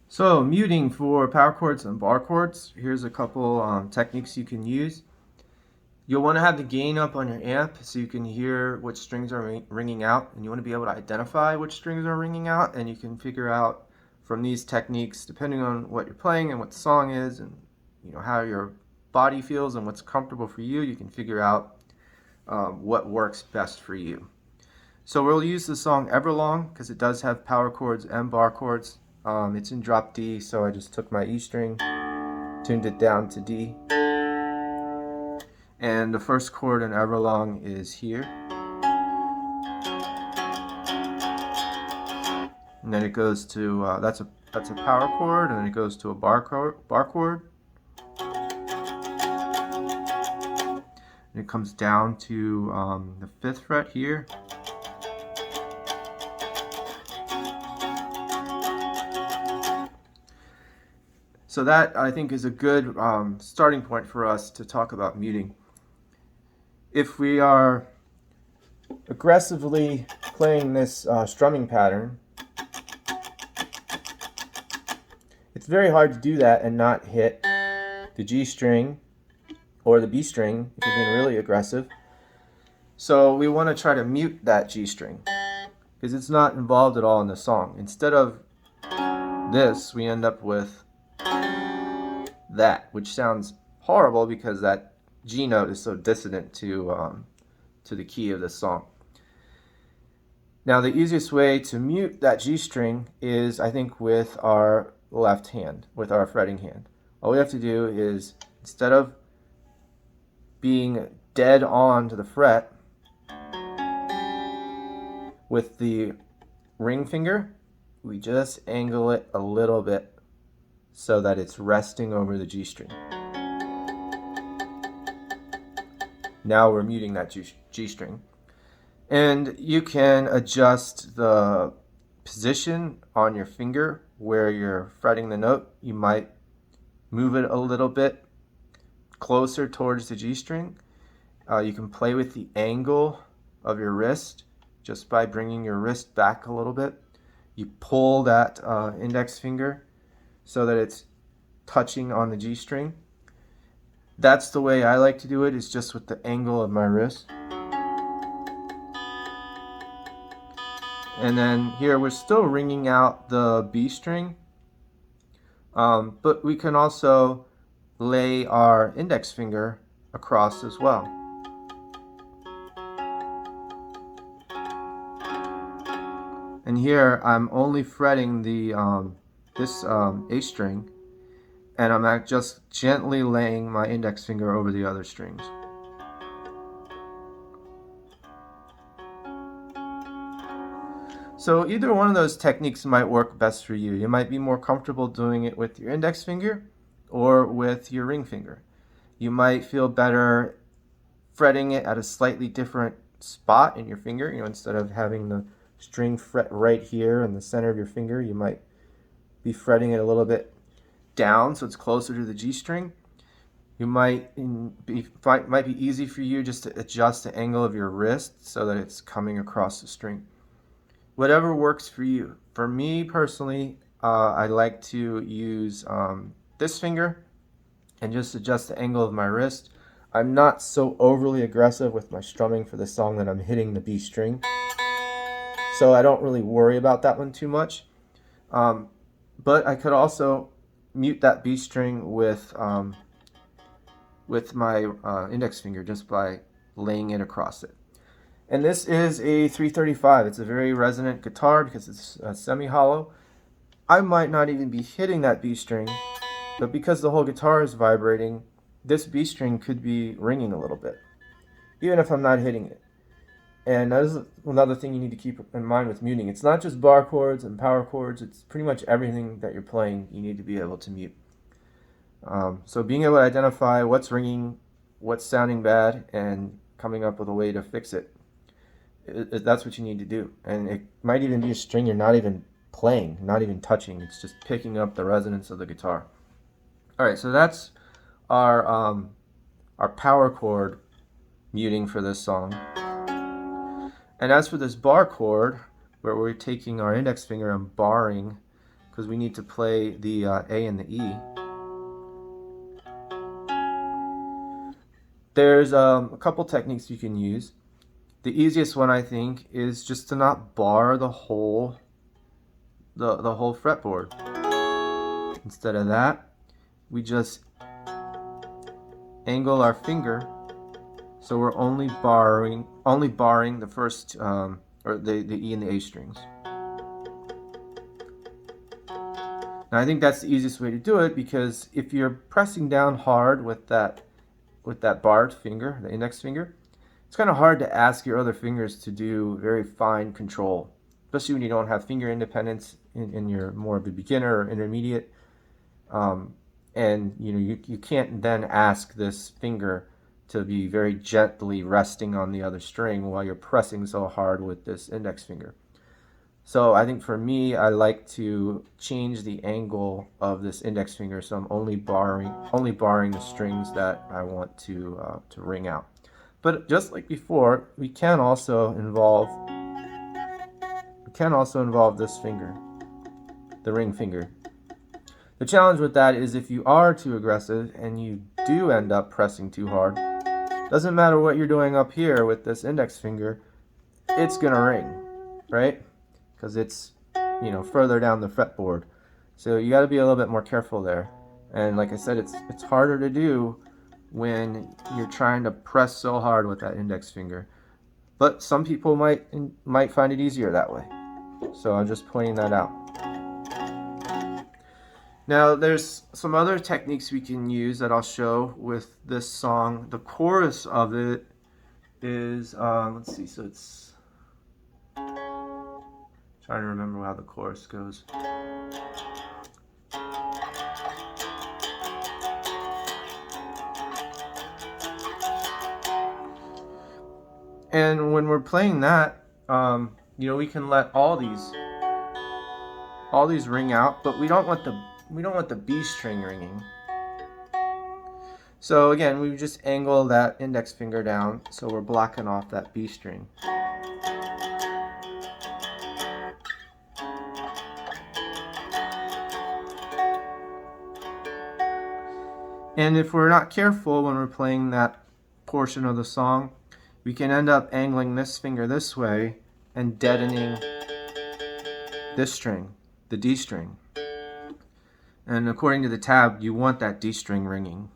So muting for power chords and bar chords, here's a couple techniques you can use. You'll want to have the gain up on your amp so you can hear which strings are ringing out, and you want to be able to identify which strings are ringing out, and you can figure out from these techniques, depending on what you're playing and what the song is, and how your body feels and what's comfortable for you, you can figure out what works best for you. So we'll use the song Everlong because it does have power chords and bar chords. It's in drop D, so I just took my E string, tuned it down to D. And the first chord in Everlong is here. And then it goes to, that's a power chord, and then it goes to a bar chord. And it comes down to the 5th fret here. So that, I think, is a good starting point for us to talk about muting. If we are aggressively playing this strumming pattern, it's very hard to do that and not hit the G string or the B string if you're being really aggressive. So we want to try to mute that G string because it's not involved at all in the song. Instead of this, we end up with that, which sounds horrible because that G note is so dissonant to the key of the song. Now the easiest way to mute that G string is, I think, with our left hand, with our fretting hand. All we have to do is, instead of being dead on to the fret with the ring finger, we just angle it a little bit so that it's resting over the G string. Now we're muting that G string. And you can adjust the position on your finger where you're fretting the note. You might move it a little bit closer towards the G string. You can play with the angle of your wrist just by bringing your wrist back a little bit. You pull that index finger so that it's touching on the G string. That's the way I like to do it, is just with the angle of my wrist. And then here we're still ringing out the B string, but we can also lay our index finger across as well. And here I'm only fretting the this A string, and I'm just gently laying my index finger over the other strings. So either one of those techniques might work best for you. You might be more comfortable doing it with your index finger or with your ring finger. You might feel better fretting it at a slightly different spot in your finger. Instead of having the string fret right here in the center of your finger, you might be fretting it a little bit down so it's closer to the G string. You might be easy for you just to adjust the angle of your wrist so that it's coming across the string. Whatever works for you. For me personally, I like to use this finger and just adjust the angle of my wrist. I'm not so overly aggressive with my strumming for this song that I'm hitting the B string, so I don't really worry about that one too much. But I could also mute that B string with my index finger just by laying it across it. And this is a 335. It's a very resonant guitar because it's semi-hollow. I might not even be hitting that B string, but because the whole guitar is vibrating, this B string could be ringing a little bit, even if I'm not hitting it. And that is another thing you need to keep in mind with muting. It's not just bar chords and power chords. It's pretty much everything that you're playing you need to be able to mute. So being able to identify what's ringing, what's sounding bad, and coming up with a way to fix it, that's what you need to do. And it might even be a string you're not even playing, not even touching. It's just picking up the resonance of the guitar. All right, so that's our power chord muting for this song. And as for this bar chord, where we're taking our index finger and barring because we need to play the A and the E. There's a couple techniques you can use. The easiest one, I think, is just to not bar the whole fretboard. Instead of that, we just angle our finger so we're only barring the first or the E and the A strings. Now I think that's the easiest way to do it, because if you're pressing down hard with that barred finger, the index finger, it's kind of hard to ask your other fingers to do very fine control, especially when you don't have finger independence and you're more of a beginner or intermediate. And you can't then ask this finger to be very gently resting on the other string while you're pressing so hard with this index finger. So I think for me, I like to change the angle of this index finger, so I'm only barring the strings that I want to ring out. But just like before, we can also involve this finger, the ring finger. The challenge with that is if you are too aggressive and you do end up pressing too hard, doesn't matter what you're doing up here with this index finger, it's gonna ring, right? Because it's further down the fretboard. So you got to be a little bit more careful there. And like I said, it's harder to do when you're trying to press so hard with that index finger. But some people might find it easier that way. So I'm just pointing that out. Now there's some other techniques we can use that I'll show with this song. The chorus of it is let's see, so it's trying to remember how the chorus goes. And when we're playing that, we can let all these ring out, but we don't want the B string ringing. So again, we just angle that index finger down so we're blocking off that B string. And if we're not careful when we're playing that portion of the song, we can end up angling this finger this way and deadening this string, the D string. And according to the tab, you want that D string ringing.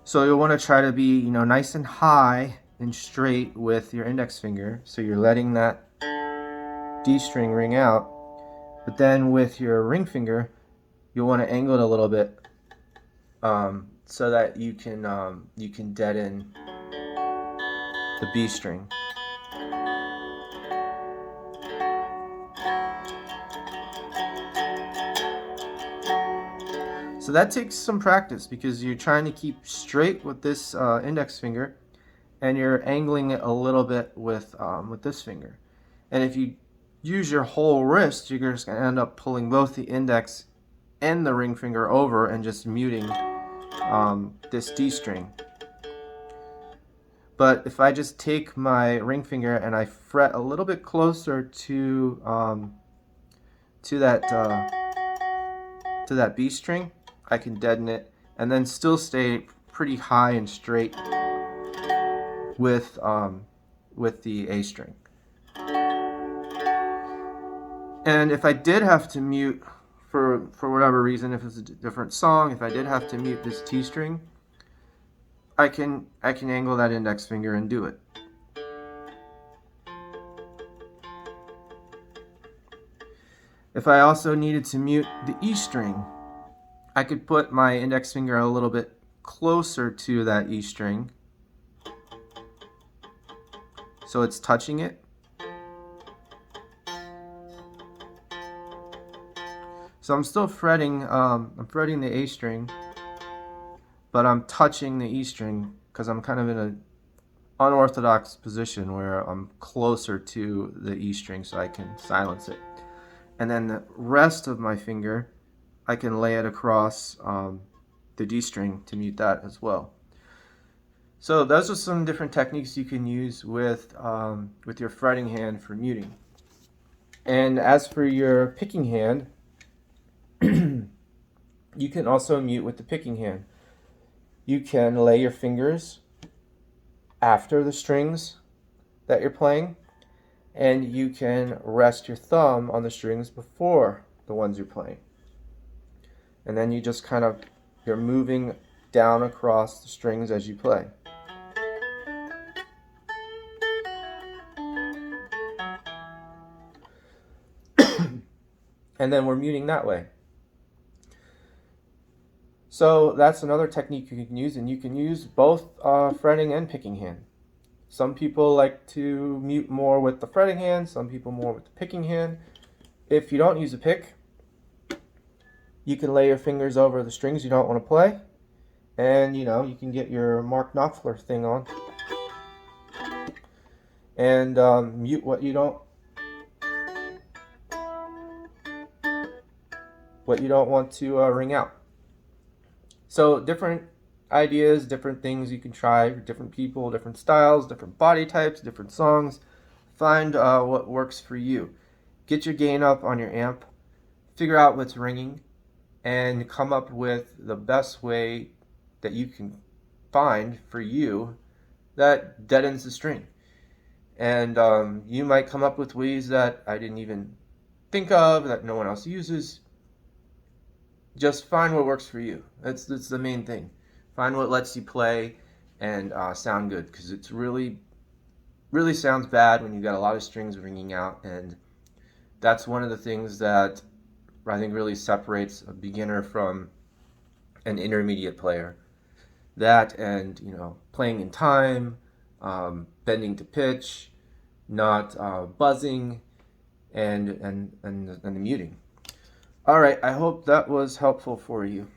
So you'll want to try to be, nice and high and straight with your index finger, so you're letting that D string ring out. But then with your ring finger, you'll want to angle it a little bit so that you can deaden the B string. So that takes some practice, because you're trying to keep straight with this index finger, and you're angling it a little bit with this finger. And if you use your whole wrist, you're just going to end up pulling both the index and the ring finger over and just muting this D string. But if I just take my ring finger and I fret a little bit closer to that B string, I can deaden it and then still stay pretty high and straight with the A string. And if I did have to mute for whatever reason, if it's a different song, if I did have to mute this T string, I can angle that index finger and do it. If I also needed to mute the E string, I could put my index finger a little bit closer to that E string so it's touching it. So I'm still fretting, I'm fretting the A string, but I'm touching the E string because I'm kind of in an unorthodox position where I'm closer to the E string so I can silence it. And then the rest of my finger, I can lay it across the D string to mute that as well. So those are some different techniques you can use with your fretting hand for muting. And as for your picking hand, you can also mute with the picking hand. You can lay your fingers after the strings that you're playing, and you can rest your thumb on the strings before the ones you're playing. And then you just you're moving down across the strings as you play. And then we're muting that way. So that's another technique you can use, and you can use both fretting and picking hand. Some people like to mute more with the fretting hand, some people more with the picking hand. If you don't use a pick, you can lay your fingers over the strings you don't want to play, and you can get your Mark Knopfler thing on and mute what you don't want to ring out. So different ideas, different things you can try for different people, different styles, different body types, different songs. Find what works for you. Get your gain up on your amp, figure out what's ringing, and come up with the best way that you can find for you that deadens the string. And you might come up with ways that I didn't even think of, that no one else uses. Just find what works for you. That's the main thing. Find what lets you play and sound good, because it's really sounds bad when you've got a lot of strings ringing out, and that's one of the things that I think really separates a beginner from an intermediate player. That, and playing in time, bending to pitch, not buzzing, and the muting. All right, I hope that was helpful for you.